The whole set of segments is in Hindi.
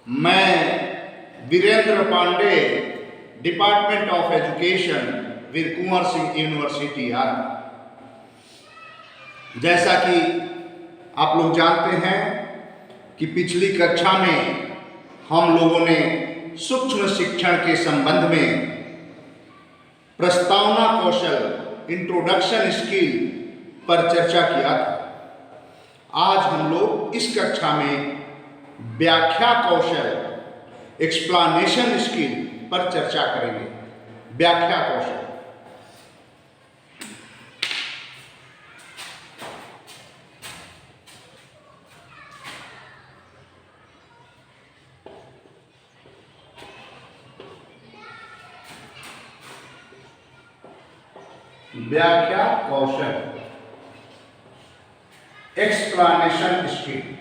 मैं Virendra Pandey, department of education, Veer Kunwar Singh university Ara. जैसा कि आप लोग जानते हैं कि पिछली कक्षा में हम लोगों ने सूक्ष्म शिक्षण के संबंध में प्रस्तावना कौशल, इंट्रोडक्शन स्किल पर चर्चा किया था। आज हम लोग इस कक्षा में व्याख्या कौशल, एक्सप्लेनेशन स्किल पर चर्चा करेंगे। व्याख्या कौशल। व्याख्या कौशल, एक्सप्लेनेशन स्किल।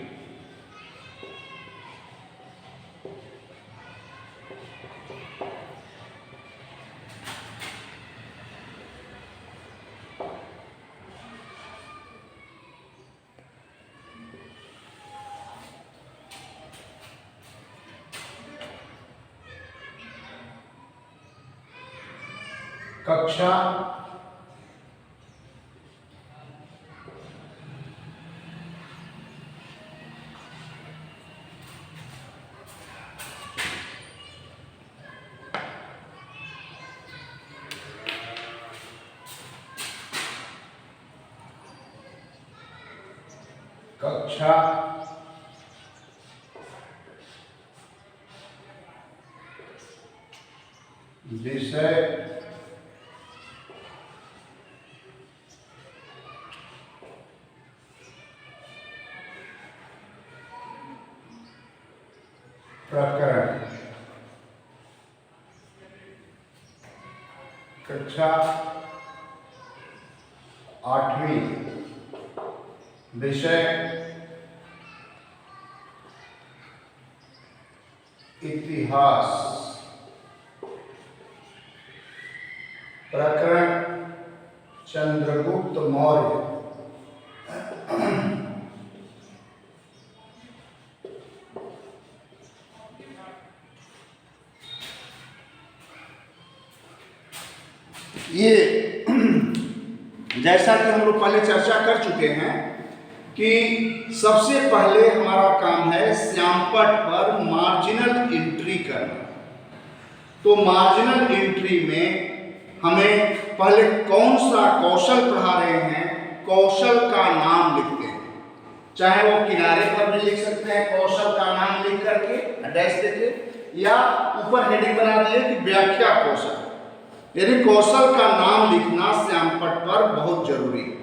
कक्षा कक्षा विषय प्रकरण। कक्षा 8वीं, विषय इतिहास, प्रकरण चंद्रगुप्त मौर्य। ये जैसा कि हम लोग पहले चर्चा कर चुके हैं कि सबसे पहले हमारा काम है श्यामपट्ट पर मार्जिनल एंट्री करना। तो मार्जिनल एंट्री में हमें पहले कौन सा कौशल पढ़ा रहे हैं, कौशल का नाम लिखते हैं। चाहे वो किनारे पर भी लिख सकते हैं कौशल का नाम लिख करके डैश देके, या ऊपर हेडिंग बना दिए कि व्याख्या कौशल। यानी कौशल का नाम लिखना श्यामपट्ट पर बहुत जरूरी है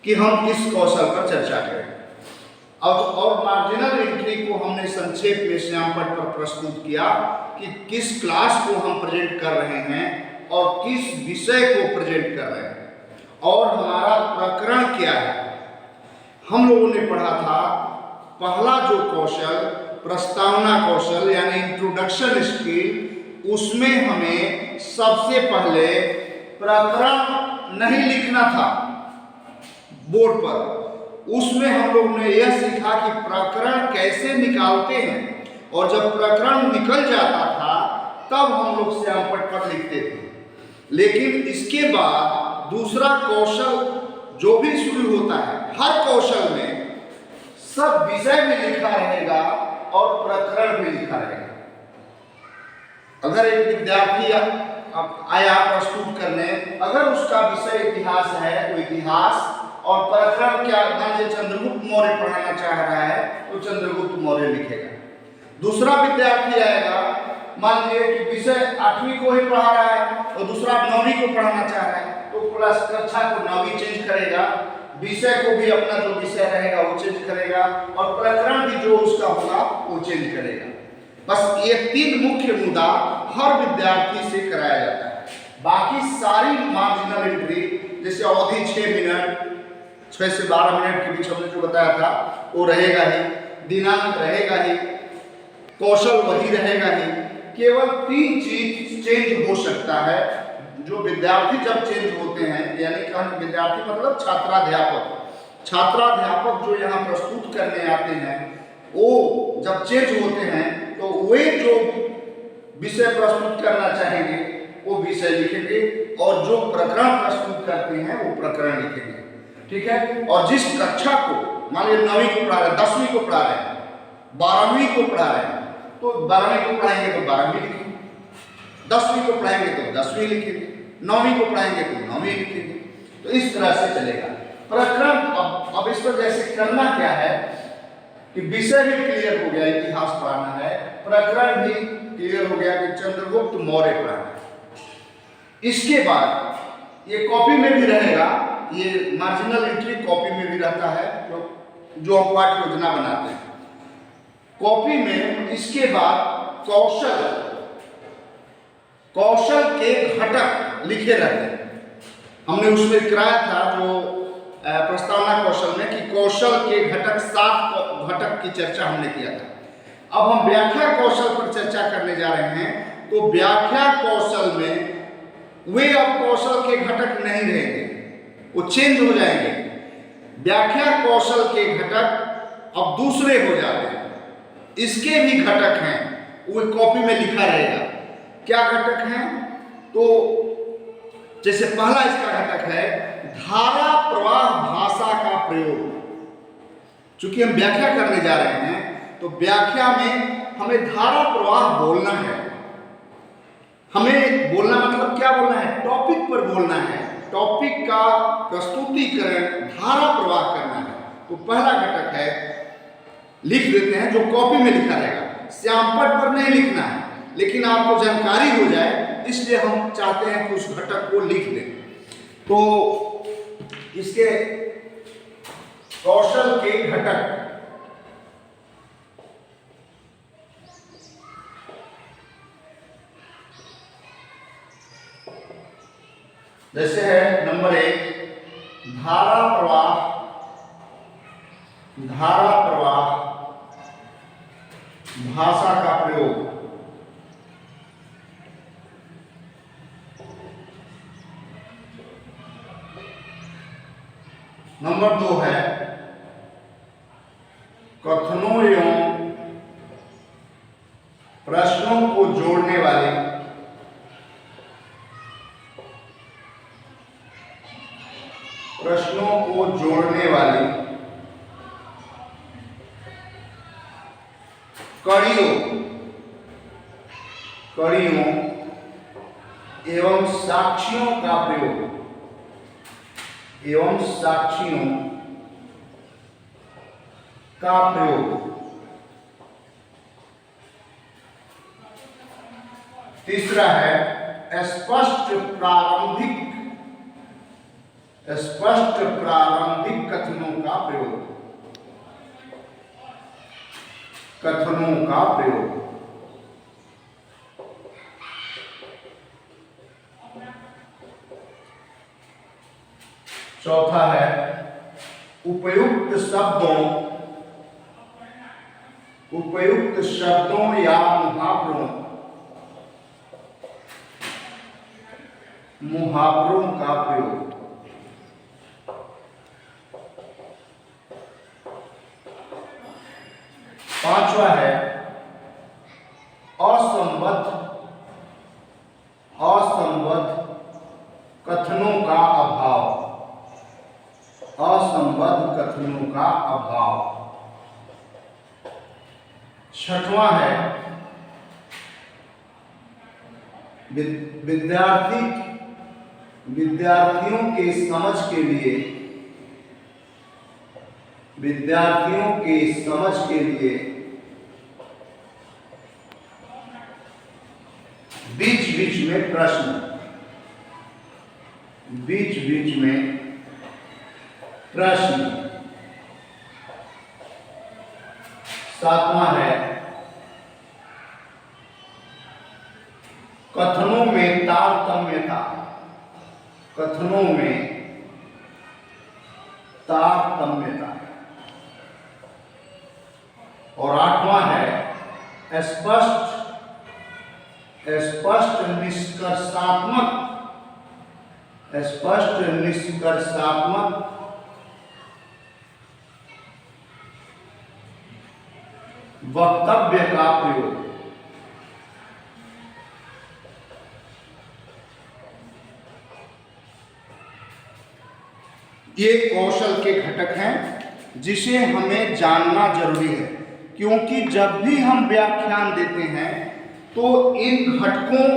कि हम किस कौशल पर चर्चा करें। और मार्जिनल एंट्री को हमने संक्षेप में श्यामपट्ट पर प्रस्तुत किया कि किस क्लास को हम प्रेजेंट कर रहे हैं और किस विषय को प्रेजेंट कर रहे हैं और हमारा प्रकरण क्या है। हम लोगों ने पढ़ा था पहला जो कौशल प्रस्तावना कौशल यानी इंट्रोडक्शन स्किल, उसमें हमें सबसे पहले प्रकरण नहीं लिखना था बोर्ड पर। उसमें हम लोग ने यह सीखा कि प्रकरण कैसे निकालते हैं, और जब प्रकरण निकल जाता था तब हम लोग श्यामपट्ट पर लिखते थे। लेकिन इसके बाद दूसरा कौशल जो भी शुरू होता है, हर कौशल में सब विषय भी लिखा रहेगा और प्रकरण भी लिखा रहेगा। अगर एक विद्यार्थी आया प्रस्तुत करने, अगर उसका विषय इतिहास है तो इतिहास, और प्रकरण क्या, मान लीजिए चंद्रगुप्त मौर्य पढ़ाना चाह रहा है तो चंद्रगुप्त मौर्य लिखेगा। दूसरा विद्यार्थी आएगा, मान लीजिए कि विषय 8वीं को ही पढ़ा रहा है और दूसरा 9वीं को पढ़ाना चाह रहा है तो क्लास कक्षा को 9वीं चेंज करेगा, विषय को भी अपना जो विषय रहेगा वो चेंज करेगा, और प्रकरण भी जो उसका होगा वो चेंज करेगा। बस ये 3 मुख्य मुद्दा हर विद्यार्थी से कराया जाता है। बाकी सारी मार्जिनल एंट्री, जैसे अवधि 6 मिनट, 6 से 12 मिनट के बीच हमने जो बताया था वो रहेगा ही, दिनांक रहेगा ही, कौशल वही रहेगा ही। केवल 3 चीज चेंज हो सकता है। जो विद्यार्थी जब चेंज होते हैं, यानी कि विद्यार्थी मतलब छात्राध्यापक जो यहाँ प्रस्तुत करने आते हैं, वो जब चेंज होते हैं तो विषय प्रस्तुत करना चाहेंगे वो विषय लिखेंगे, और जो प्रकरण प्रस्तुत करते हैं वो प्रकरण लिखेंगे। ठीक है। और जिस कक्षा को, मान लीजिए 9वीं को पढ़ा रहे हैं, 10वीं को पढ़ा रहे हैं, 12वीं को पढ़ा रहे हैं, तो 12वीं को पढ़ाएंगे तो 12वीं लिखेंगे, 10वीं को पढ़ाएंगे तो 10वीं लिखेंगे, 9वीं को पढ़ाएंगे तो 9वीं लिखेंगे। तो इस तरह से चलेगा प्रकरण। अब इस पर जैसे करना क्या है कि विषय भी क्लियर हो गया, इतिहास पढ़ाना है, प्रकरण भी क्लियर हो गया कि चंद्रगुप्त मौर्य पढ़ाना है। इसके बाद ये कॉपी में भी रहेगा, ये मार्जिनल एंट्री कॉपी में भी रहता है, जो हम पाठ्य योजना बनाते हैं कॉपी में। इसके बाद कौशल के घटक लिखे रहते हैं। हमने उसमें कराया था जो प्रस्तावना कौशल में कि कौशल के घटक 7 घटक की चर्चा हमने किया था। अब हम व्याख्या कौशल पर चर्चा करने जा रहे हैं। तो व्याख्या कौशल में वे अब कौशल के घटक नहीं रहेंगे, वो चेंज हो जाएंगे। व्याख्या कौशल के घटक अब दूसरे हो जाते हैं। इसके भी घटक हैं, वो कॉपी में लिखा रहेगा। क्या घटक हैं? तो जैसे पहला इसका घटक है धारा प्रवाह भाषा का प्रयोग। चूंकि हम व्याख्या करने जा रहे हैं तो व्याख्या में हमें धारा प्रवाह बोलना है। हमें बोलना मतलब क्या बोलना है? टॉपिक पर बोलना है, टॉपिक का प्रस्तुतिकरण, धारा प्रवाह करना है। तो पहला घटक है, लिख देते हैं, जो कॉपी में लिखा रहेगा। श्यामपट्ट पर नहीं लिखना है, लेकिन आपको जानकारी हो जाए इसलिए हम चाहते हैं कि उस घटक को लिख दें। तो इसके कौशल के घटक जैसे है नंबर 1 धारा प्रवाह भाषा का प्रयोग। नंबर 2 है कथनों एवं प्रश्नों को जोड़ने वाली कड़ियों एवं साक्ष्यों का प्रयोग। तीसरा है स्पष्ट प्रारंभिक कथनों का प्रयोग। चौथा है उपयुक्त शब्दों या मुहावरों का प्रयोग। पांचवा है असंबद्ध कथनों का अभाव। छठवां है विद्यार्थियों के समझ के लिए बीच में प्रश्न। सातवां है कथनों में तारतम्यता। और आठवां है स्पष्ट निष्कर्षात्मक वक्तव्य का प्रयोग। ये कौशल के घटक हैं जिसे हमें जानना जरूरी है, क्योंकि जब भी हम व्याख्यान देते हैं तो इन घटकों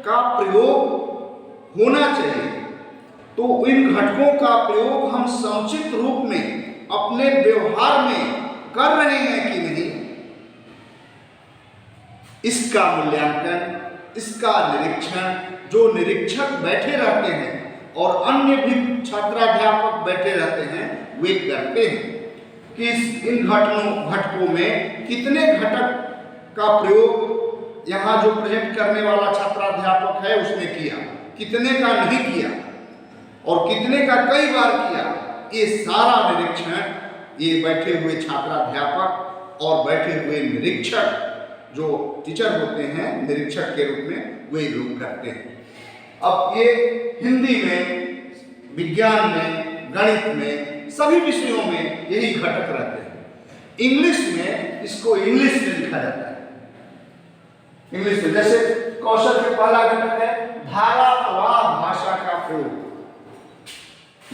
का प्रयोग होना चाहिए। तो इन घटकों का प्रयोग हम समुचित रूप में अपने व्यवहार में कर रहे हैं कि नहीं, इसका मूल्यांकन, इसका निरीक्षण जो निरीक्षक बैठे रहते हैं और अन्य भी छात्राध्यापक बैठे रहते हैं वे करते हैं कि इन घटकों में कितने घटक का प्रयोग यहाँ जो प्रेजेंट करने वाला छात्राध्यापक है उसने किया, कितने का नहीं किया और कितने का कई बार किया। ये सारा निरीक्षण ये बैठे हुए छात्राध्यापक और बैठे हुए निरीक्षक जो टीचर होते हैं निरीक्षक के रूप में वे लोग करते हैं। अब ये हिंदी में, विज्ञान में, गणित में, सभी विषयों में यही घटक रहते हैं। इंग्लिश में इसको इंग्लिश में लिखा जाता है। इंग्लिश में जैसे कौशल के पहला घटक है धारा प्रवाह भाषा का प्रयोग।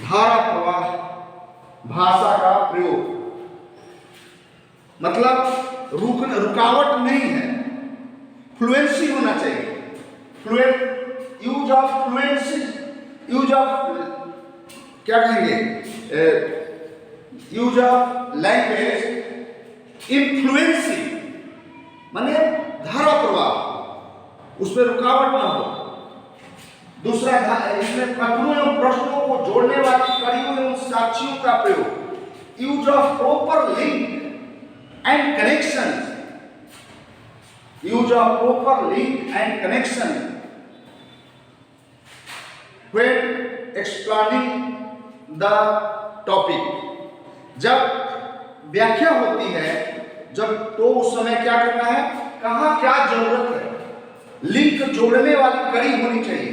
धारा प्रवाह भाषा का प्रयोग मतलब रुकावट नहीं है, फ्लुएंसी होना चाहिए। Use of fluency, use of क्या कहेंगे, use of language in fluency माने धारा प्रवाह, उसमें रुकावट ना हो। दूसरा इसमें कथनों एवं प्रश्नों को जोड़ने वाली कड़ियों एवं साक्षियों का प्रयोग, use of proper link and connection, use of proper link and connection when explaining the topic। जब व्याख्या होती है जब तो उस समय क्या करना है, कहाँ क्या जरूरत है, लिंक जोड़ने वाली कड़ी होनी चाहिए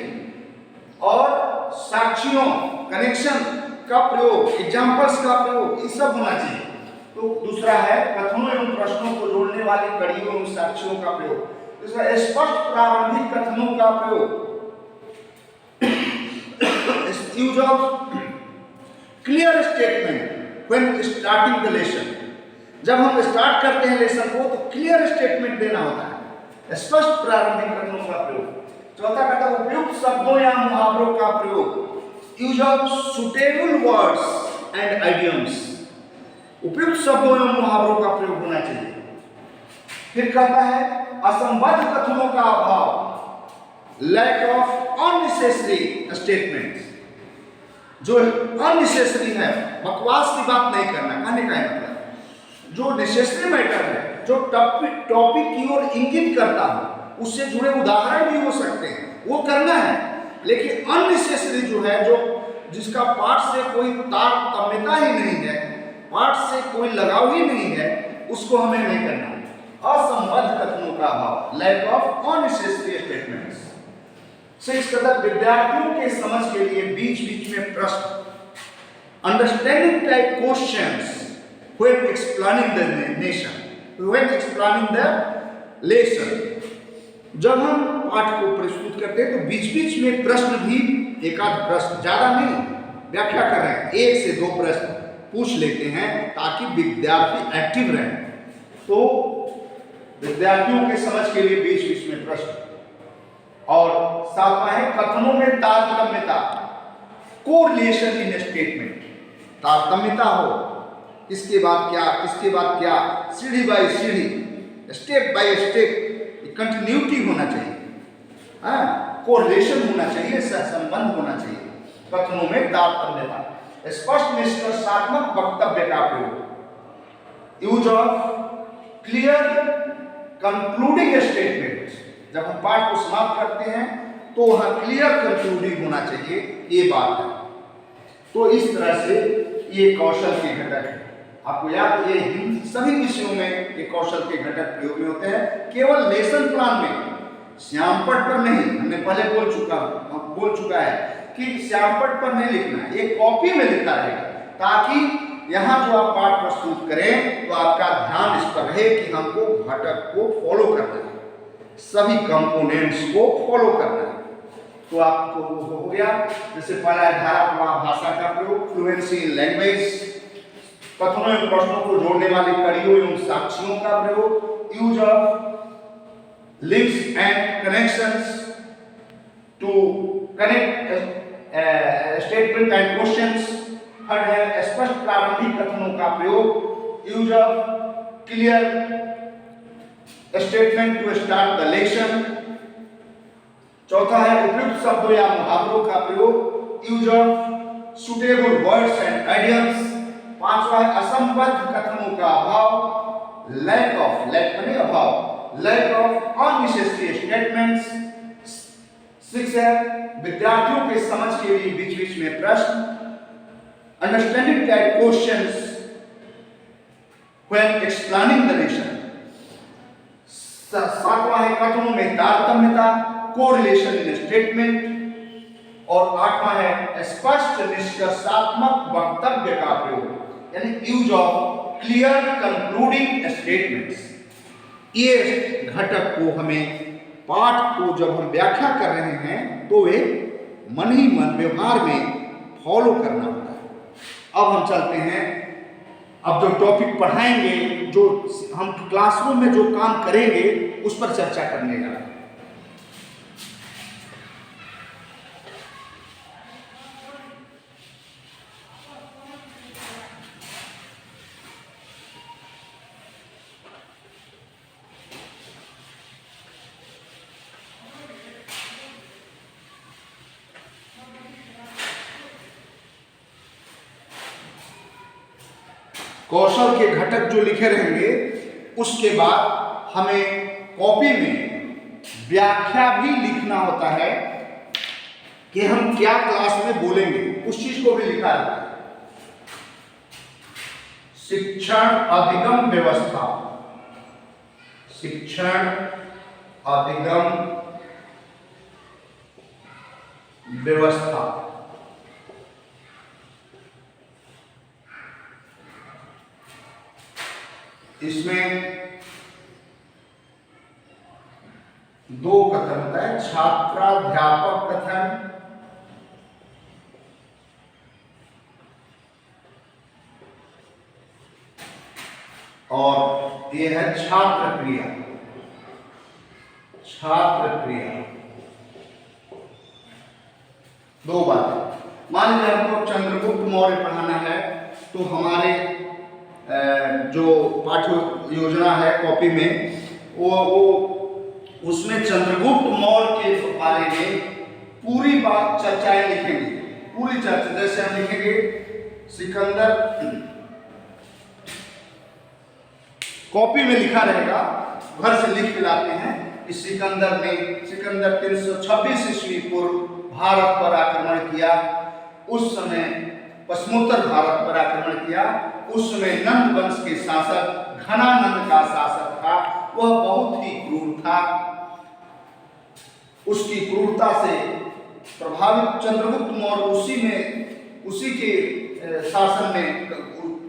और साक्षियों कनेक्शन का प्रयोग, एग्जाम्पल्स का प्रयोग, ये सब होना चाहिए। तो दूसरा है कथनों एवं प्रश्नों को जोड़ने वाली कड़ियों एवं साक्षियों का प्रयोग। दूसरा स्पष्ट प्रारंभिक कथनों का प्रयोग, use of clear statement when starting the lesson. जब हम स्टार्ट करते हैं लेसन को तो क्लियर स्टेटमेंट देना होता है, स्पष्ट प्रारंभिक कथनों का प्रयोग। चौथा कहता है उपयुक्त शब्दों या मुहावरों का प्रयोग, use of suitable words and idioms. उपयुक्त शब्दों एवं मुहावरों का प्रयोग होना चाहिए। फिर कहता है असंबद्ध कथनों का अभाव, लैक ऑफ अननेसेसरी स्टेटमेंट्स। जो अननेसेसरी है, बकवास की बात नहीं करना, कहने का मतलब जो नेसेसरी मैटर है, जो टॉपिक की ओर इंगित करता है, उससे जुड़े उदाहरण भी हो सकते हैं, वो करना है। लेकिन अननेसेसरी जो है, जो जिसका पाठ से कोई तारतम्यता ही नहीं है, पाठ से कोई लगाव ही नहीं है, उसको हमें नहीं करना। असंबद्ध कथनों का अभाव, लैक ऑफ अननेसेसरी स्टेटमेंट्स। से इस कदर विद्यार्थियों के समझ के लिए बीच बीच में प्रश्न, understanding type questions when explaining the nation, when explaining the lesson. जब हम पाठ को प्रस्तुत करते हैं तो बीच बीच में प्रश्न भी, एक आध प्रश्न, ज्यादा नहीं, व्याख्या कर रहे हैं, 1 से 2 प्रश्न पूछ लेते हैं ताकि विद्यार्थी एक्टिव रहे। तो विद्यार्थियों के समझ के लिए बीच बीच में प्रश्न। और सातवां है कथनों में तारतम्यता, कोरिलेशन इन स्टेटमेंट। तारतम्यता हो, इसके बाद क्या, इसके बाद क्या, सीढ़ी बाय सीढ़ी, स्टेप बाय स्टेप, कंटिन्यूटी होना चाहिए, कोरिलेशन होना चाहिए, सहसंबंध होना चाहिए। कथनों में तारतम्यता, स्पष्ट निष्कर्षात्मक वक्तव्य का प्रयोग, use of clear concluding statement. जब हम पाठ को समाप्त करते हैं तो वहां क्लियर कंक्लूडिंग होना चाहिए, ये बात है। तो इस तरह से ये कौशल के घटक है। आपको याद, ये सभी विषयों में ये कौशल के घटक प्रयोग में होते हैं। केवल लेसन प्लान में, श्यामपट पर नहीं, हमने पहले बोल चुका है कि श्यामपट पर नहीं लिखना है, ये कॉपी में लिखा रहेगा, ताकि यहाँ जो आप पाठ प्रस्तुत करें तो आपका ध्यान इस पर रहे कि हमको घटक को फॉलो करना है, सभी कंपोनेंट्स को फॉलो करना है। तो आपको हो गया। जैसे पहला है धारा प्रवाह भाषा का प्रयोग, फ्लुएंसी इन लैंग्वेज, कथनों एवं प्रश्नों को जोड़ने वाली कड़ियों एवं साक्ष्यों का प्रयोग, use of links and connections to connect statement and questions. Third है स्पष्ट प्रारंभिक कथनों का प्रयोग, use of clear statement to start the lecture. चौथा है उपयुक्त शब्दों या मुहावरों का प्रयोग, use of suitable words and idioms. पांचवा है असंबद्ध कथनों का अभाव, लैक माने अभाव, lack of unnecessary statements. Six है विद्यार्थियों के समझ के लिए बीच बीच में प्रश्न, understanding type questions when explaining the lesson. सातवां है कथनों में तारतम्यता, कोरिलेशन इन स्टेटमेंट। और आठवां है स्पष्ट निष्कर्षात्मक वक्तव्य का प्रयोग, यानी use of clear concluding statements. ये घटक को हमें पाठ को जब हम व्याख्या कर रहे हैं तो वे मन ही मन व्यवहार में फॉलो करना होता है। अब हम चलते हैं, अब जो टॉपिक पढ़ाएंगे, जो हम क्लासरूम में जो काम करेंगे उस पर चर्चा करने जा रहे हैं। कौशल के घटक जो लिखे रहेंगे, उसके बाद हमें कॉपी में व्याख्या भी लिखना होता है कि हम क्या क्लास में बोलेंगे, उस चीज को भी लिखा है। शिक्षण अधिगम व्यवस्था, शिक्षण अधिगम व्यवस्था। इसमें दो कथन होता है, छात्राध्यापक कथन और यह है छात्र क्रिया। छात्र क्रिया दो बात। मान लीजिए हमको चंद्रगुप्त मौर्य पढ़ाना है, तो हमारे जो पाठ्य योजना है कॉपी में, वो उसमें चंद्रगुप्त मौर्य के बारे में पूरी बात चर्चाएं लिखेंगे, पूरी चर्चा। जैसे हम लिखेंगे सिकंदर, कॉपी में लिखा रहेगा, घर से लिख के लाते हैं कि सिकंदर ने 326 ईस्वी पूर्व भारत पर आक्रमण किया। उस समय पश्चिमोत्तर भारत पर आक्रमण किया। उस समय नंद वंश के शासक घनानंद का शासक था, वह बहुत ही क्रूर था। उसकी क्रूरता से प्रभावित चंद्रगुप्त मौर्य उसी के शासन में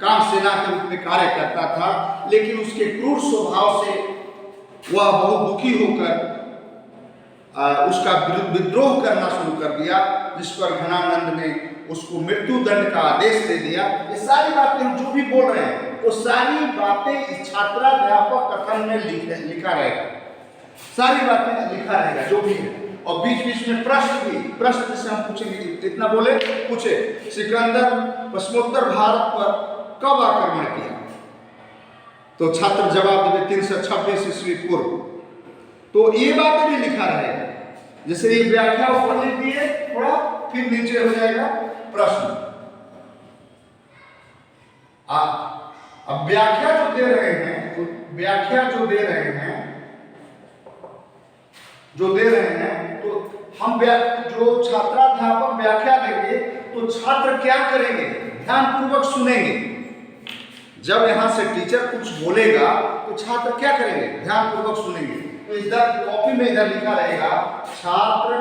काम सेना के रूप में कार्य करता था, लेकिन उसके क्रूर स्वभाव से वह बहुत दुखी होकर उसका विद्रोह करना शुरू कर दिया, जिस पर घनानंद ने उसको मृत्यु दंड का आदेश दे दिया। ये सारी बातें जो भी बोल रहे हैं, वो सारी बातें इस छात्राध्यापक कथन में लिखा रहेगा, सारी बातें लिखा रहेगा जो भी है। और बीच बीच में प्रश्न जैसे हम पूछेंगे, इतना बोले पूछे सिकंदर पश्चिमोत्तर भारत पर कब आक्रमण किया, तो छात्र जवाब देवे 326 ईस्वी पूर्व। तो ये बातें भी लिखा रहेगा। जैसे ये व्याख्या ऊपर लिख दिए थोड़ा, फिर नीचे हो जाएगा प्रश्न। अब व्याख्या जो दे रहे हैं, तो हम जो छात्राध्यापक व्याख्या देंगे तो छात्र क्या करेंगे, ध्यानपूर्वक सुनेंगे। जब यहां से टीचर कुछ बोलेगा तो छात्र क्या करेंगे, ध्यानपूर्वक सुनेंगे। तो इधर कॉपी में इधर लिखा रहेगा, छात्र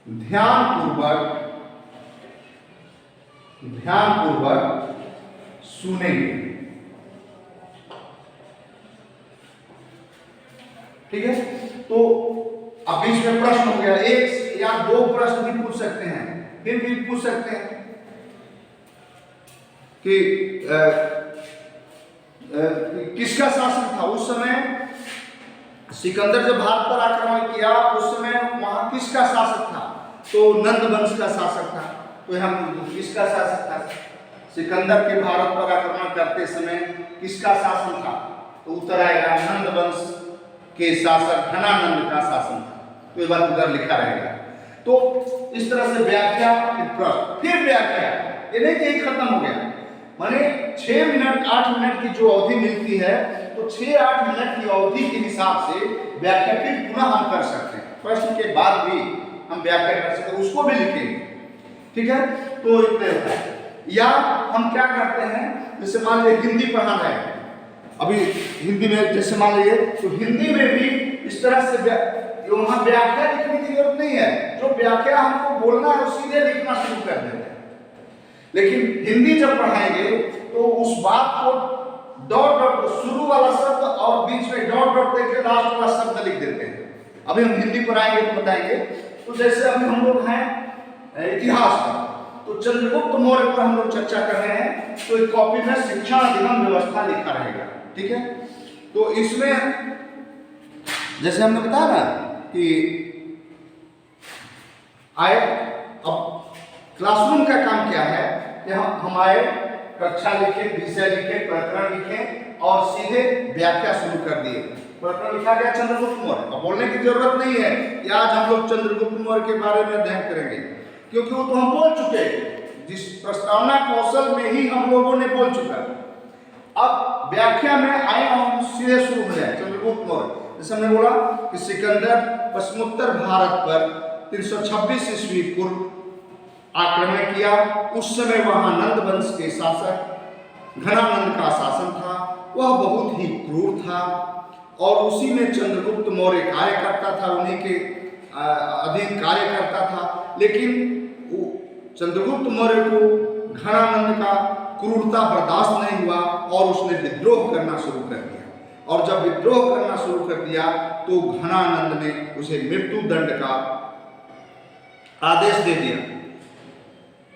ध्यानपूर्वक सुनेंगे। ठीक है। तो अब बीच में प्रश्न हो गया, एक या दो प्रश्न भी पूछ सकते हैं, फिर भी पूछ सकते हैं कि किसका शासन था उस समय। सिकंदर जब भारत पर आक्रमण किया उस समय वहां किसका शासक था, तो नंद वंश का शासक था। तो हम किसका शासक था, सिकंदर के भारत पर आक्रमण करते समय किसका शासन था, तो उत्तर आएगा नंद वंश के शासक घनानंद का शासन था। तो ये बात उधर लिखा रहेगा। तो इस तरह से व्याख्या, फिर व्याख्या, ये नहीं कि खत्म हो गया, माने 6 मिनट 8 मिनट की जो अवधि मिलती है, तो 6-8 मिनट की अवधि के हिसाब से व्याख्या फिर पुनः हम कर सकते हैं। प्रश्न के बाद भी हम व्याख्या कर सकते हैं, उसको भी लिखेंगे, ठीक है। तो इतने होता है। या हम क्या करते हैं, जैसे मान लीजिए हिंदी पढ़ाना है, अभी हिंदी में जैसे मान लीजिए, तो हिंदी में भी इस तरह से वहां व्याख्या लिखने की जरूरत नहीं है। जो व्याख्या हमको बोलना है वो सीधे लिखना शुरू कर देते हैं। लेकिन हिंदी जब पढ़ाएंगे तो उस बात को डॉट डॉट, शुरू वाला शब्द और बीच में डॉट डॉट देके लास्ट वाला शब्द लिख देते हैं। अभी हम हिंदी पढ़ाएंगे तो बताएंगे। तो जैसे अभी हम लोग हैं इतिहास का, तो चंद्रगुप्त मौर्य पर हम लोग चर्चा कर रहे हैं, तो एक कॉपी में शिक्षा अधिगम व्यवस्था लिखा रहेगा, ठीक है। तो इसमें जैसे हमने बताया ना कि आए, अब क्लासरूम का काम क्या है कि हम आए, कक्षा लिखे, विषय लिखे, प्रकरण लिखे और सीधे व्याख्या शुरू कर दिए। प्रकरण लिखा गया चंद्रगुप्त मौर्य, अब बोलने की जरूरत नहीं है कि आज हम लोग चंद्रगुप्त मौर्य के बारे में अध्ययन करेंगे, क्योंकि वो तो हम बोल चुके, जिस प्रस्तावना कौशल में ही हम लोगों ने बोल चुका। अब व्याख्या में आए हम सीधे शुरू हो जाए चंद्रगुप्त मौर्य। जैसे हमने बोला कि सिकंदर पश्चिमोत्तर भारत पर 326 ईस्वी पूर्व आक्रमण किया। उस समय वहां नंद वंश के शासक घनानंद का शासन था। वह बहुत ही क्रूर था और उसी में चंद्रगुप्त मौर्य कार्य करता था, उन्हीं के अधीन कार्य करता था। लेकिन चंद्रगुप्त मौर्य को घनानंद का क्रूरता बर्दाश्त नहीं हुआ और उसने विद्रोह करना शुरू कर दिया। और जब विद्रोह करना शुरू कर दिया तो घनानंद ने उसे मृत्यु दंड का आदेश दे दिया।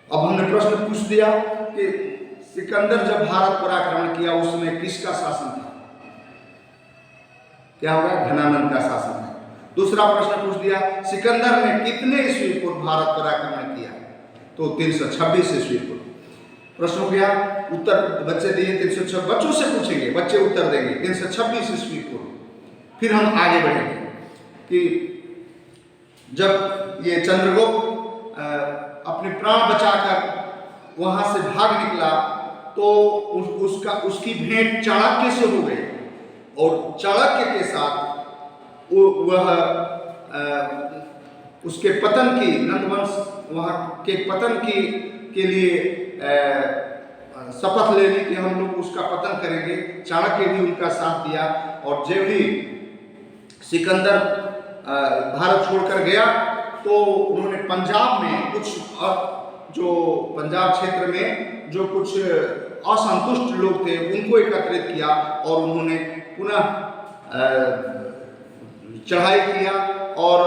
अब हमने प्रश्न पूछ दिया कि सिकंदर जब भारत पर आक्रमण किया उस समय किसका शासन था, क्या होगा, घनानंद का शासन था। दूसरा प्रश्न पूछ दिया सिकंदर ने कितने ईस्वी पूर्व भारत पर आक्रमण किया, तो 326 ईस्वी पूर्व। प्रश्न हो गया, उत्तर बच्चे दिए 326, बच्चों से पूछेंगे, बच्चे उत्तर देंगे 326 ईस्वी पूर्व। फिर हम आगे बढ़ेंगे कि जब ये चंद्रगुप्त अपने प्राण बचाकर वहां से भाग निकला तो उसकी भेंट चाणक्य से हो गई और चाणक्य के साथ वह उसके पतन की, नंदवंश वहां के पतन की के लिए शपथ ले ली कि हम लोग उसका पतन करेंगे। चाणक्य भी उनका साथ दिया और जब भी सिकंदर भारत छोड़कर गया तो उन्होंने पंजाब में कुछ, जो पंजाब क्षेत्र में जो कुछ असंतुष्ट लोग थे उनको एकत्रित किया और उन्होंने पुनः चढ़ाई किया और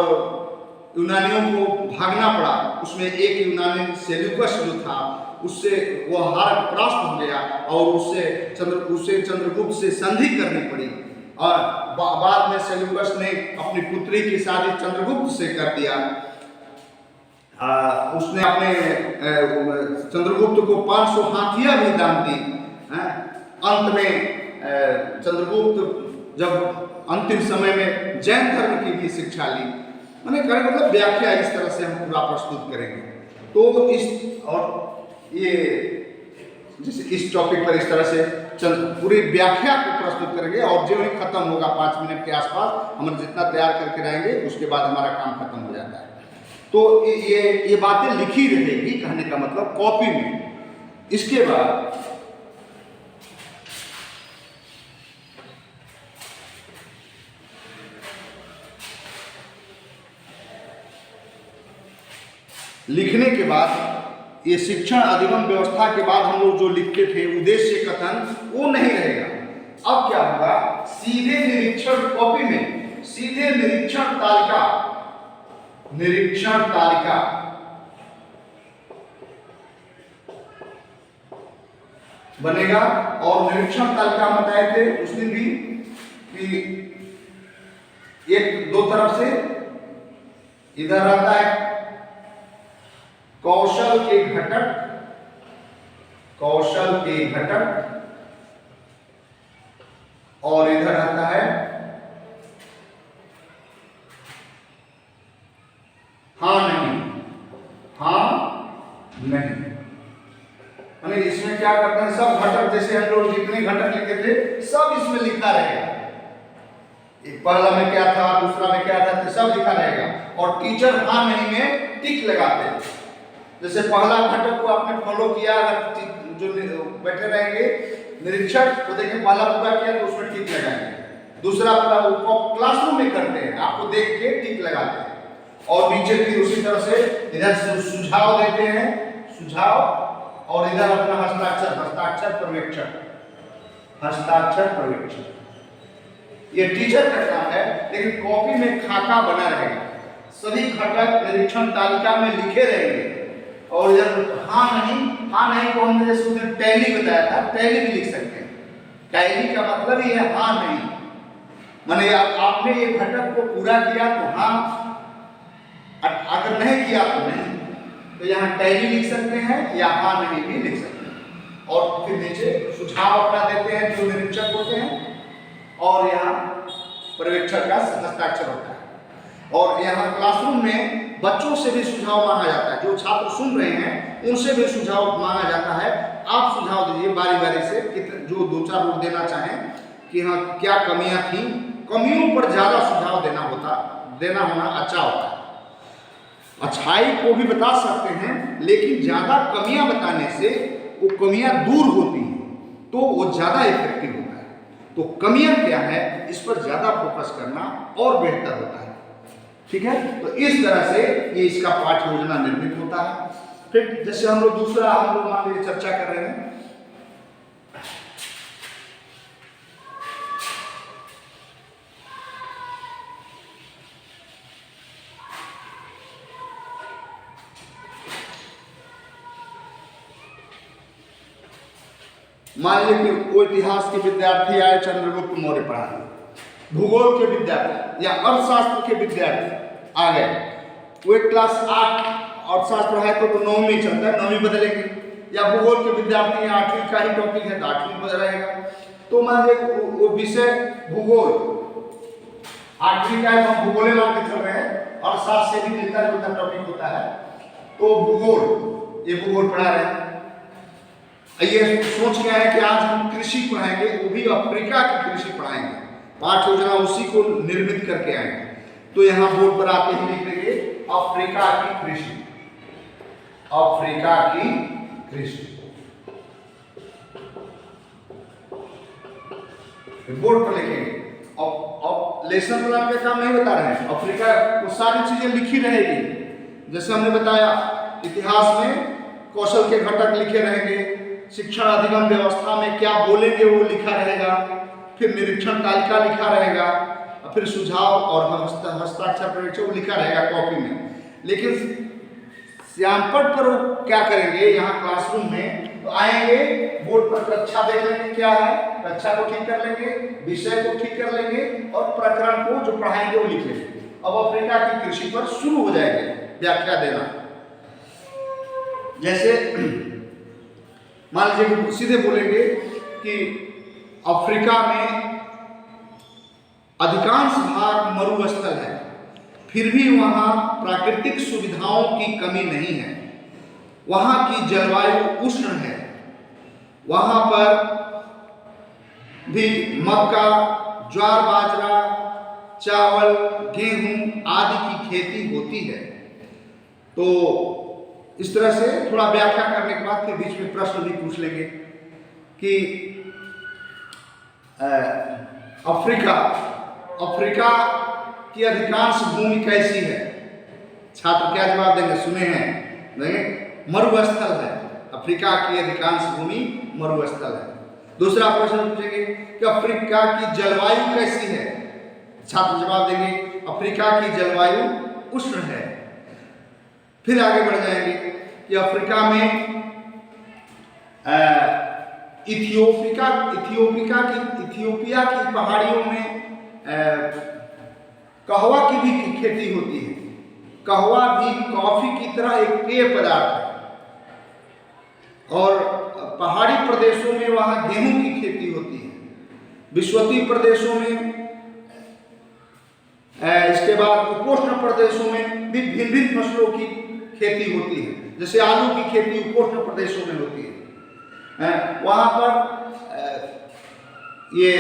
यूनानियों को भागना पड़ा। उसमें एक यूनानी सेल्यूकस जो था उससे वह हार परास्त हो गया और उससे चंद्रगुप्त से संधि करनी पड़ी और बाद में सेल्यूकस ने अपनी पुत्री की शादी चंद्रगुप्त से कर दिया। उसने अपने चंद्रगुप्त को 500 हाथियां भी दान दी। अंत में चंद्रगुप्त जब अंतिम समय में जैन धर्म की भी शिक्षा ली। मैंने कहा मतलब व्याख्या इस तरह से हम पूरा प्रस्तुत करेंगे। तो इस और ये जैसे इस टॉपिक पर इस तरह से पूरी व्याख्या को प्रस्तुत करेंगे और जो ही खत्म होगा 5 मिनट के आसपास हम जितना तैयार करके रहेंगे उसके बाद हमारा काम खत्म हो जाता है। तो ये बातें लिखी रहेगी, कहने का मतलब कॉपी में। इसके बाद लिखने के बाद ये शिक्षण अधिगम व्यवस्था के बाद हम लोग जो लिखते थे उद्देश्य कथन वो नहीं रहेगा। अब क्या होगा, सीधे निरीक्षण, कॉपी में सीधे निरीक्षण तालिका निरीक्षण तालिका बनेगा। और निरीक्षण तालिका हम बताए थे उस दिन भी कि एक दो तरफ से इधर आता है कौशल के घटक, कौशल के घटक, और इधर आता है हाँ नहीं, हाँ नहीं। यानी इसमें क्या करते हैं, सब घटक जैसे हम लोग जितने घटक लिखे थे सब इसमें लिखा रहेगा। एक पहला में क्या था, दूसरा में क्या था, तो सब लिखा रहेगा। और टीचर हाँ नहीं में टिक लगाते हैं। जैसे पहला घटक को आपने फॉलो किया, अगर जो बैठे रहेंगे निरीक्षक तो देखिए पहला पूरा किया तो उसमें टिक लगाएंगे। दूसरा पूरा क्लासरूम में करते हैं, आपको देख के टिक लगाते हैं। और नीचे फिर उसी तरह से इधर से सुझाव देते हैं, सुझाव, और इधर अपना हस्ताक्षर, हस्ताक्षर पर्यवेक्षक, हस्ताक्षर पर्यवेक्षक। ये टीचर का काम है, लेकिन कॉपी में खाका बना रहेगा। सभी घटक निरीक्षण तालिका में लिखे रहेंगे। और इधर हाँ नहीं को हमने जैसे उधर टैली बताया था, टैली भी लिख सकते हैं। टैली का मतलब ही है हाँ नहीं, माने आपने ये घटक को पूरा किया तो हाँ, अगर नहीं किया तो नहीं। तो यहाँ टैली लिख सकते हैं या हाँ नहीं भी लिख सकते हैं। और फिर नीचे सुझाव अपना देते हैं जो निरीक्षक होते हैं, और यहाँ पर्यवेक्षक का हस्ताक्षर होता है। और यहाँ क्लासरूम में बच्चों से भी सुझाव मांगा जाता है। जो छात्र सुन रहे हैं उनसे भी सुझाव मांगा जाता है। आप सुझाव दीजिए बारी बारी से, जो दो चार लोग देना चाहें कि हाँ क्या कमियां थी। कमियों पर ज्यादा सुझाव देना होना अच्छा होता है। अच्छाई को भी बता सकते हैं, लेकिन ज्यादा कमियां बताने से वो कमियां दूर होती हैं, तो वो ज्यादा इफेक्टिव होता है। तो कमियां क्या है, इस पर ज्यादा फोकस करना और बेहतर होता है। ठीक है, तो इस तरह से ये इसका पाठ्य योजना निर्मित होता है। फिर जैसे हम लोग मान लीजिए चर्चा कर रहे हैं, मान लीजिए कि वो इतिहास के विद्यार्थी आए चंद्रगुप्त मौर्य पढ़ाने, भूगोल के विद्यार्थी या अर्थशास्त्र के विद्यार्थी आ गए। वो एक क्लास 8 अर्थशास्त्र है तो 9वीं चलता है, 9वीं बदलेंगे। या भूगोल के विद्यार्थी 8वीं का ही टॉपिक है तो 8वीं बदल रहेगा। तो मान लीजिए वो विषय भूगोल 8वीं का है तो हम भूगोल मान के चल रहे हैं, अर्थशास्त्र से भी मिलता जुलता टॉपिक होता है। तो भूगोल, ये भूगोल पढ़ा रहे हैं। ये सोच गया है कि आज हम कृषि पढ़ाएंगे, वो भी अफ्रीका की कृषि पढ़ाएंगे। पाठ्य योजना उसी को निर्मित करके आएंगे। तो यहाँ बोर्ड पर आते ही लिख देंगे अफ्रीका की कृषि, अफ्रीका की कृषि। बोर्ड पर लिखेंगे। अब लेसन प्लान का काम नहीं बता रहे हैं, अफ्रीका वो सारी चीजें लिखी रहेगी। जैसे हमने बताया इतिहास में कौशल के घटक लिखे रहेंगे, शिक्षण अधिगम व्यवस्था में क्या बोलेंगे वो लिखा रहेगा, फिर निरीक्षण तालिका लिखा रहेगा, और फिर सुझाव और हस्ताक्षर पर्यवेक्षक वो लिखा रहेगा कॉपी में। लेकिन श्यामपट्ट पर वो क्या करेंगे, यहाँ क्लासरूम में तो आएंगे, बोर्ड पर कक्षा देख लेंगे क्या है, कक्षा को ठीक कर लेंगे, विषय को ठीक कर लेंगे, और प्रकरण को जो पढ़ाएंगे वो लिख लेंगे। अब अफ्रीका की कृषि पर शुरू हो जाएंगे व्याख्या देना। जैसे मान लीजिए सीधे बोलेंगे कि अफ्रीका में अधिकांश भाग मरुस्थल है, फिर भी वहाँ प्राकृतिक सुविधाओं की कमी नहीं है। वहाँ की जलवायु उष्ण है, वहाँ पर भी मक्का, ज्वार बाजरा, चावल, गेहूं आदि की खेती होती है। तो इस तरह से थोड़ा व्याख्या करने के बाद फिर बीच में प्रश्न भी पूछ लेंगे कि अफ्रीका की अधिकांश भूमि कैसी है। छात्र क्या जवाब देंगे, सुने हैं नहीं, मरुस्थल है। अफ्रीका की अधिकांश भूमि मरुस्थल है। दूसरा प्रश्न पूछेंगे कि अफ्रीका की जलवायु कैसी है। छात्र जवाब देंगे अफ्रीका की जलवायु उष्ण है। फिर आगे बढ़ जाएंगे कि अफ्रीका में इथियोपिया की पहाड़ियों में कहवा की भी खेती होती है। कहवा भी कॉफी की तरह एक पेय पदार्थ है। और पहाड़ी प्रदेशों में वहाँ गेहूं की खेती होती है। विषुवतीय प्रदेशों में, इसके बाद उपोष्ण प्रदेशों में भी भिन्न भिन्न फसलों की खेती होती है। जैसे आलू की खेती उपोष्ण प्रदेशों में होती है। वहाँ पर ये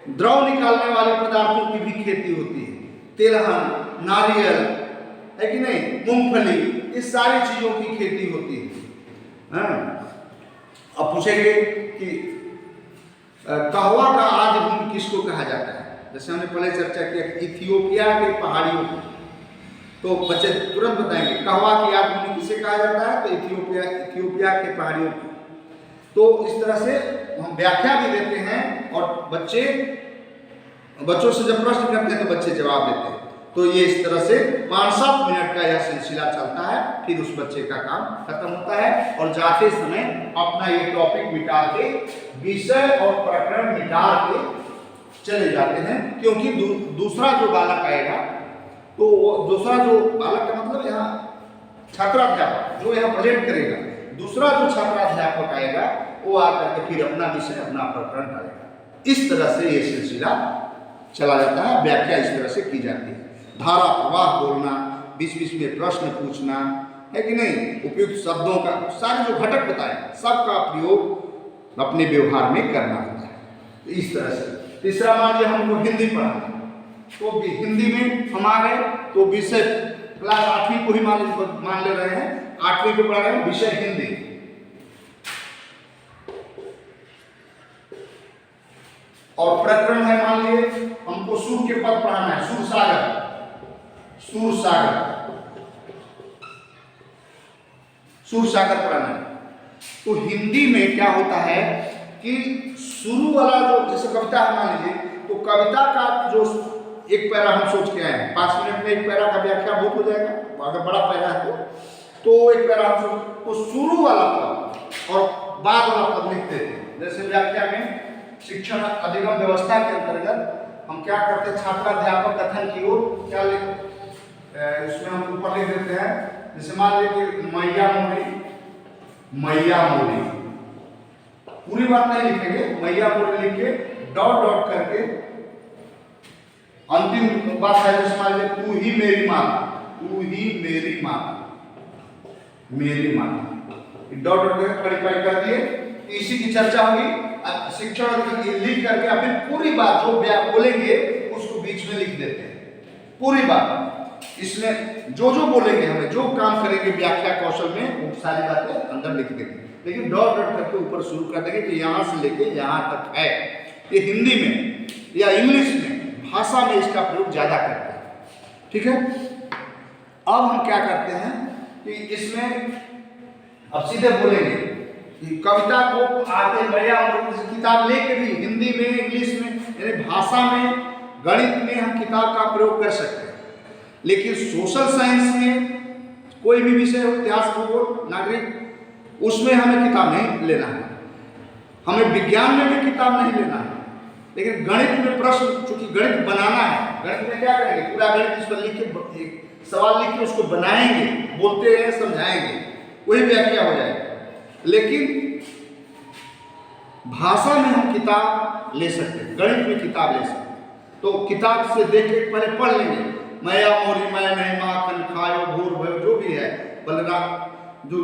द्रव निकालने वाले पदार्थों की भी खेती होती है। तिलहन, नारियल है कि नहीं, मूंगफली, इस सारी चीजों की खेती होती है। अब पूछेंगे कि कहवा का आदि भूमि किसको कहा जाता है। जैसे हमने पहले चर्चा किया इथियोपिया के पहाड़ियों को, तो बच्चे तुरंत बताएंगे कहवा की आदि भूमि किसे कहा जाता है, तो इथियोपिया के पहाड़ियों को। तो इस तरह से हम व्याख्या भी देते हैं और बच्चों से जब प्रश्न करते हैं तो बच्चे जवाब देते हैं। तो ये इस तरह से 5-7 मिनट का यह सिलसिला चलता है। फिर उस बच्चे का काम खत्म होता है और जाते समय अपना ये टॉपिक मिटा के, विषय और प्रकरण मिटा के चले जाते हैं। क्योंकि दूसरा जो बालक आएगा, तो दूसरा जो बालक का मतलब यहाँ छात्राध्यापक जो यहाँ प्रेजेंट करेगा, दूसरा जो छात्राध्यापक आएगा वो आकर के फिर अपना विषय, अपना प्रकरण डालेगा। इस तरह से ये सिलसिला चला जाता है। व्याख्या इस तरह से की जाती है। धारा प्रवाह बोलना, बीच बीच में प्रश्न पूछना, है कि नहीं, उपयुक्त शब्दों का, सारे जो घटक बताए सबका प्रयोग अपने व्यवहार में करना होता है। इस तरह से तीसरा मान लिया हमको हिंदी पढ़ाना, तो हिंदी में हम आ गए तो विषय क्लास 8वीं को ही मान ले रहे हैं, 8वीं को पढ़ा रहे हैं, विषय हिंदी। और प्रकरण है मान लिए हमको सुर के पद पढ़ाना है, सुर सागर पढ़ाना है। तो हिंदी में क्या होता है कि शुरू वाला जो, जैसे कविता है मान लीजिए, तो कविता का जो एक पैरा हम सोच के आए हैं, 5 मिनट में एक पैरा का व्याख्या बहुत हो जाएगा। अगर बड़ा पैरा है तो एक पैरा हम सोच, तो शुरू वाला पद और बाद वाला पद लिखते थे। जैसे व्याख्या में शिक्षण अधिगम व्यवस्था के अंतर्गत हम क्या करते हैं, छात्राध्यापक कथन की ओर क्या इसमें हम ऊपर लिख देते हैं। जैसे मान लीजिए कि मैया मोरी, पूरी बात नहीं लिखेंगे, मैया मोरी लिख के डॉट डॉट करके अंतिम बात है। जैसे मान लीजिए तू ही मेरी माँ, डॉट डॉट करके क्लैरिफाई कर दिए। इसी की चर्चा होगी। शिक्षण लिख करके फिर पूरी बात जो बोलेंगे उसको बीच में लिख देते हैं, पूरी बात। इसमें जो बोलेंगे, हमें जो काम करेंगे व्याख्या कौशल में, वो सारी बातें अंदर लिख देंगे। लेकिन डॉट डॉट करके ऊपर शुरू कर देंगे कि यहाँ से लेके यहाँ तक है। ये हिंदी में या इंग्लिश में, भाषा में इसका प्रयोग ज्यादा करते हैं। ठीक है। अब हम क्या करते हैं कि इसमें अब सीधे बोलेंगे कविता को आते मैया किताब लेके भी हिंदी में, इंग्लिश में, यानी भाषा में, गणित में हम किताब का प्रयोग कर सकते हैं। लेकिन सोशल साइंस में कोई भी विषय हो, इतिहास, भूगोल, नागरिक, उसमें हमें किताब नहीं लेना है। हमें विज्ञान में भी किताब नहीं लेना है। लेकिन गणित में प्रश्न, चूंकि गणित बनाना है, गणित में क्या करेंगे, पूरा गणित इस पर लिख के, सवाल लिख के उसको बनाएंगे, बोलते हैं, समझाएंगे, वही व्याख्या हो जाएगी। लेकिन भाषा में हम किताब ले सकते हैं, गणित में किताब ले सकते हैं। तो किताब से देख के पहले पढ़ लेंगे, मैया मोरी मैं नहीं माखन खायो भोर भयो, जो भी है बलराम, जो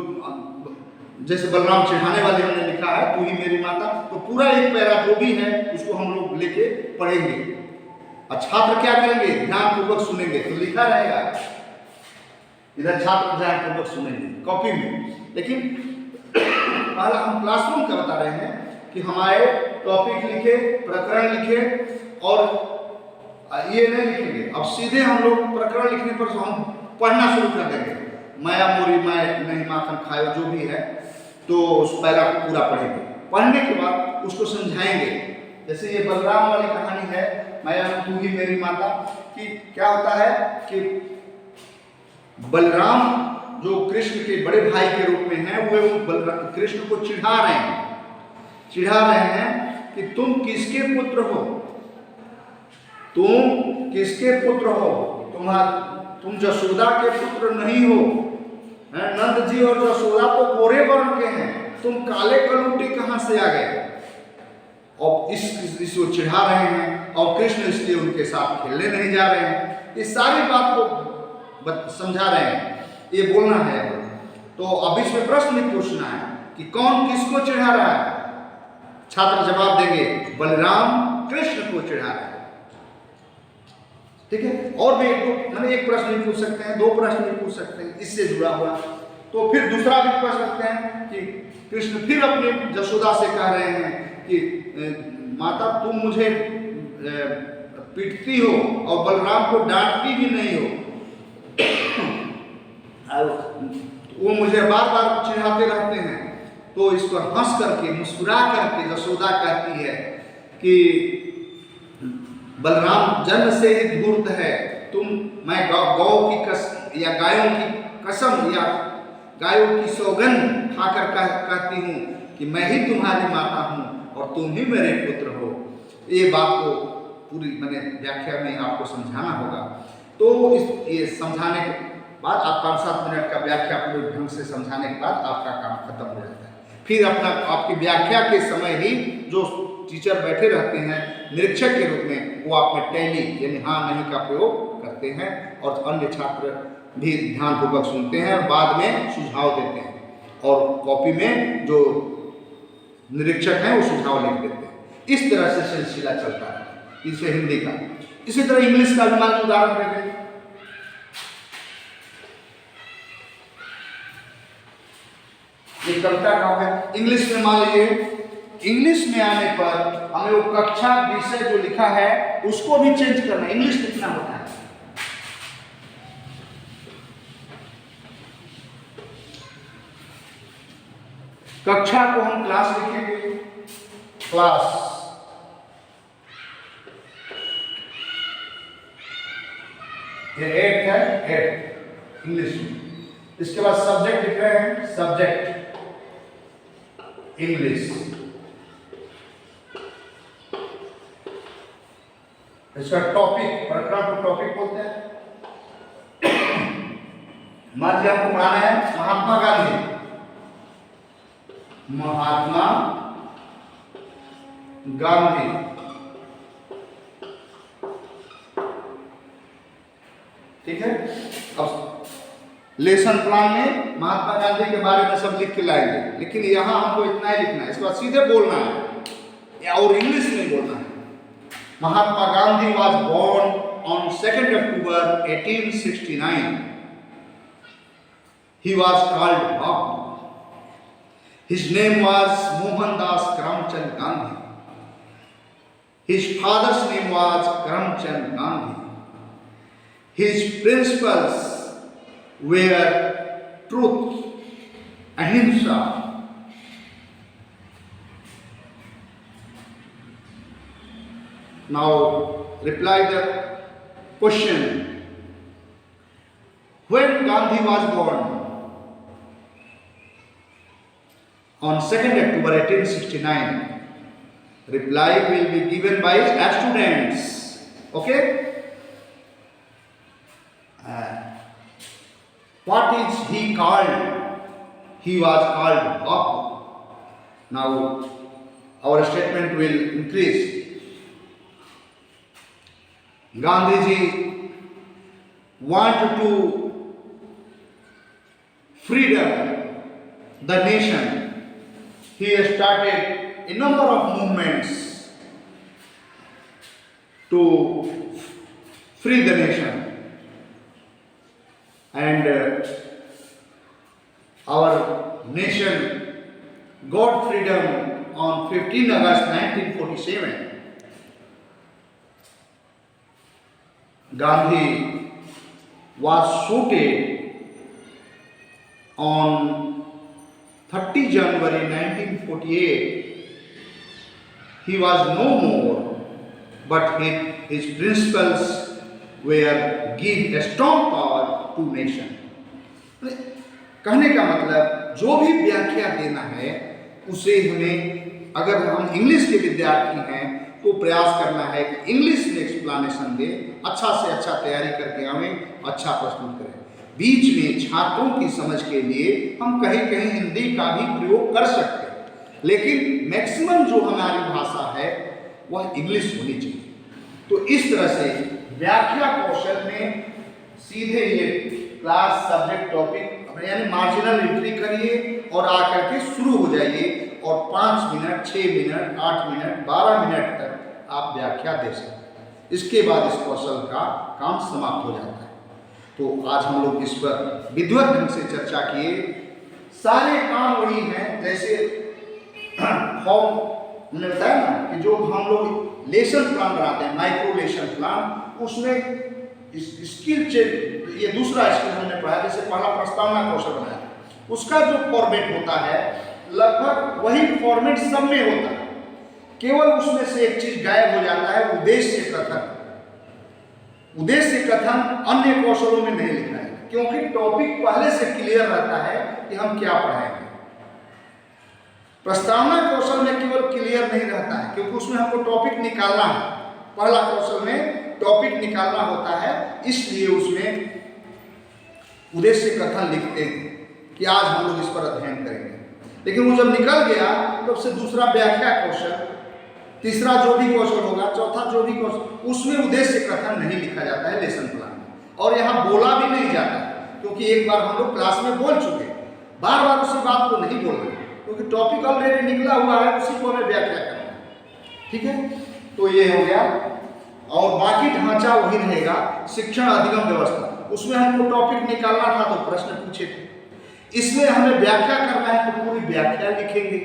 जैसे बलराम चढ़ाने वाले हमने लिखा है तू ही मेरी माता, तो पूरा एक पैरा जो भी है उसको हम लोग लेके पढ़ेंगे। और छात्र क्या करेंगे, ध्यानपूर्वक सुनेंगे। तो लिखा रहेगा इधर, छात्र ध्यानपूर्वक सुनेंगे कॉपी में। लेकिन पहला हम क्लासरूम का बता रहे हैं कि हमारे टॉपिक लिखे, प्रकरण लिखे, और ये नहीं लिखेंगे। अब सीधे हम लोग प्रकरण लिखने पर हम पढ़ना शुरू कर देंगे, माया मोरी मैं नहीं माखन खायो, जो भी है, तो उस पैरा को पूरा पढ़ेंगे। पढ़ने के बाद उसको समझाएंगे। जैसे ये बलराम वाली कहानी है, माया तू ही मेरी माता, कि क्या होता है कि बलराम जो कृष्ण के बड़े भाई के रूप में हैं, वे कृष्ण को चिढ़ा रहे हैं कि तुम किसके पुत्र हो, तुम किसके पुत्र हो, तुम जशोदा के पुत्र नहीं हो। नंद जी और जशोदा तो गोरे वर्ण के हैं, तुम काले कलूटे कहां से आ गए। और इसको चिढ़ा रहे हैं और कृष्ण इसलिए उनके साथ खेलने नहीं जा रहे हैं। इस सारी बात को समझा रहे हैं, ये बोलना है। तो अब इसमें प्रश्न भी पूछना है कि कौन किसको चिढ़ा रहा है। छात्र जवाब देंगे बलराम कृष्ण को चिढ़ा रहा है। ठीक है, और भी एक प्रश्न भी पूछ सकते हैं, 2 प्रश्न भी पूछ सकते हैं इससे जुड़ा हुआ। तो फिर दूसरा भी पूछ सकते हैं कि कृष्ण फिर अपनी जशोदा से कह रहे हैं कि माता तुम मुझे पीटती हो और बलराम को डांटती भी नहीं हो। वो मुझे बार बार चिढ़ाते रहते हैं। तो इस पर हंस करके मुस्कुरा करके जशोदा कहती है कि बलराम जन्म से ही धूर्त है, मैं गौ की कसम या गायों की कसम या गायों की सौगंध खाकर कहती हूँ कि मैं ही तुम्हारी माता हूँ और तुम ही मेरे पुत्र हो। ये बात को पूरी मैंने व्याख्या में आपको समझाना होगा। तो ये समझाने के बाद आप 5-7 मिनट का व्याख्या पूरे ढंग से समझाने के बाद आपका काम खत्म हो जाता है। फिर आपकी व्याख्या के समय ही जो टीचर बैठे रहते हैं निरीक्षक के रूप में, वो आप में टैली यानी हाँ नहीं का प्रयोग करते हैं और अन्य छात्र भी ध्यानपूर्वक सुनते हैं और बाद में सुझाव देते हैं और कॉपी में जो निरीक्षक हैं वो सुझाव लिख देते हैं। इस तरह से सिलसिला चलता है। इसे हिंदी का, इसी तरह इंग्लिश का भी मान उदाहरण देते हैं। ये कविता का हो गया। इंग्लिश में मान लीजिए, इंग्लिश में आने पर हमें वो कक्षा विषय जो लिखा है उसको भी चेंज करना, इंग्लिश लिखना होता है। कक्षा को हम क्लास लिखेंगे, क्लास। ये 8 है, 8 इंग्लिश में। इसके बाद सब्जेक्ट लिख रहे हैं, सब्जेक्ट इंग्लिश। इसका टॉपिक, प्रकरण को टॉपिक बोलते हैं। मान लीजिए हमको पढ़ाना है महात्मा गांधी, महात्मा गांधी। ठीक है, अब लेसन प्लान में महात्मा गांधी के बारे में सब लिख के लाएंगे, लेकिन यहां हमको इतना ही लिखना है। इसके बाद सीधे बोलना है और इंग्लिश में बोलना है। Mahatma Gandhi was born on 2nd October 1869. He was called Bapu. His name was Mohandas Karamchand Gandhi. His father's name was Karamchand Gandhi. His principles were truth, ahimsa. Now reply the question. When Gandhi was born? On 2nd October 1869. Reply will be given by students. Okay? What is he called? He was called Bapu. Now our statement will increase. Gandhiji wanted to freedom the nation. He started a number of movements to free the nation. And our nation got freedom on 15 August 1947. Gandhi was shooted on 30 January 1948. He was no more, but his principles were give a strong power to nation. कहने का मतलब जो भी व्याख्या देना है उसे हमें, अगर हम इंग्लिश के विद्यार्थी हैं तो प्रयास करना है कि इंग्लिश में एक्सप्लेनेशन दें, अच्छा से अच्छा तैयारी करके हमें अच्छा प्रस्तुत करें। बीच में छात्रों की समझ के लिए हम कहीं कहीं हिंदी का भी प्रयोग कर सकते हैं, लेकिन मैक्सिमम जो हमारी भाषा है वह इंग्लिश होनी चाहिए। तो इस तरह से व्याख्या कौशल में सीधे ये क्लास, सब्जेक्ट, टॉपिक यानी मार्जिनल एंट्री करिए और आकर के शुरू हो जाइए और 5 मिनट, 6 मिनट, 8 मिनट, 12 मिनट तक आप व्याख्या दे सकते हैं। इसके बाद इस कौशल का काम समाप्त हो जाता है। तो आज हम लोग इस पर विधिवत ढंग से चर्चा किए। सारे काम वही हैं जैसे फॉर्म मैंने बताया ना कि जो हम लोग लेसन प्लान बनाते हैं, माइक्रो लेसन प्लान, उसमें स्किल चेंज, ये दूसरा स्किल हमने पढ़ा, जैसे पहला प्रस्तावना कौशल बनाया, उसका जो फॉर्मेट होता है लगभग वही फॉर्मेट सब में होता है, केवल उसमें से एक चीज गायब हो जाता है, उद्देश्य कथन। उद्देश्य कथन अन्य कौशलों में नहीं लिखा है, क्योंकि टॉपिक पहले से क्लियर रहता है कि हम क्या पढ़ाएंगे। प्रस्तावना कौशल में केवल क्लियर नहीं रहता है, क्योंकि उसमें हमको टॉपिक निकालना है। पहला कौशल में टॉपिक निकालना होता है, इसलिए उसमें उद्देश्य कथन लिखते हैं कि आज हम लोग इस पर अध्ययन करेंगे। लेकिन वो जब निकल गया तो उससे दूसरा व्याख्या कौशल, तीसरा जो भी कौशल होगा, चौथा जो भी कौशल, उसमें उद्देश्य कथन नहीं लिखा जाता है लेसन प्लान में, और यहाँ बोला भी नहीं जाता है, क्योंकि एक बार हम लोग क्लास में बोल चुके, बार बार उसी बात को नहीं बोलना, क्योंकि टॉपिक ऑलरेडी निकला हुआ है, उसी को हमें व्याख्या करना है। ठीक है, तो ये हो गया। और बाकी ढांचा वही रहेगा, शिक्षण अधिगम व्यवस्था, उसमें हमको टॉपिक निकालना था तो प्रश्न पूछे थे, इसमें हमें व्याख्या करना है तो पूरी व्याख्या लिखेंगे,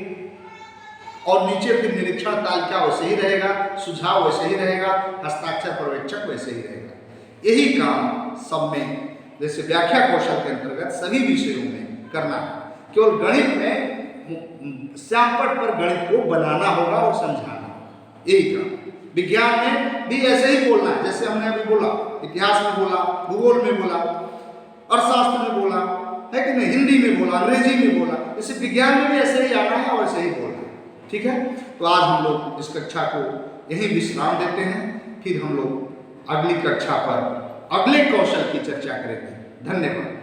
और नीचे फिर निरीक्षण तालिका वैसे ही रहेगा, सुझाव वैसे ही रहेगा, हस्ताक्षर पर्यवेक्षक वैसे ही रहेगा। यही काम सब में, जैसे व्याख्या कौशल के अंतर्गत सभी विषयों में करना है। केवल गणित में श्यामपट्ट पर गणित को बनाना होगा और समझाना होगा, यही काम। विज्ञान में भी ऐसे ही बोलना है, जैसे हमने अभी बोला, इतिहास में बोला, भूगोल में बोला, अर्थशास्त्र में बोला है कि नहीं, हिंदी में बोला, अंग्रेजी में बोला, जैसे विज्ञान में भी ऐसे ही आना है और ऐसे ही बोलना है। ठीक है, तो आज हम लोग इस कक्षा को यहीं विश्राम देते हैं, फिर हम लोग अगली कक्षा पर अगले कौशल की चर्चा करेंगे। धन्यवाद।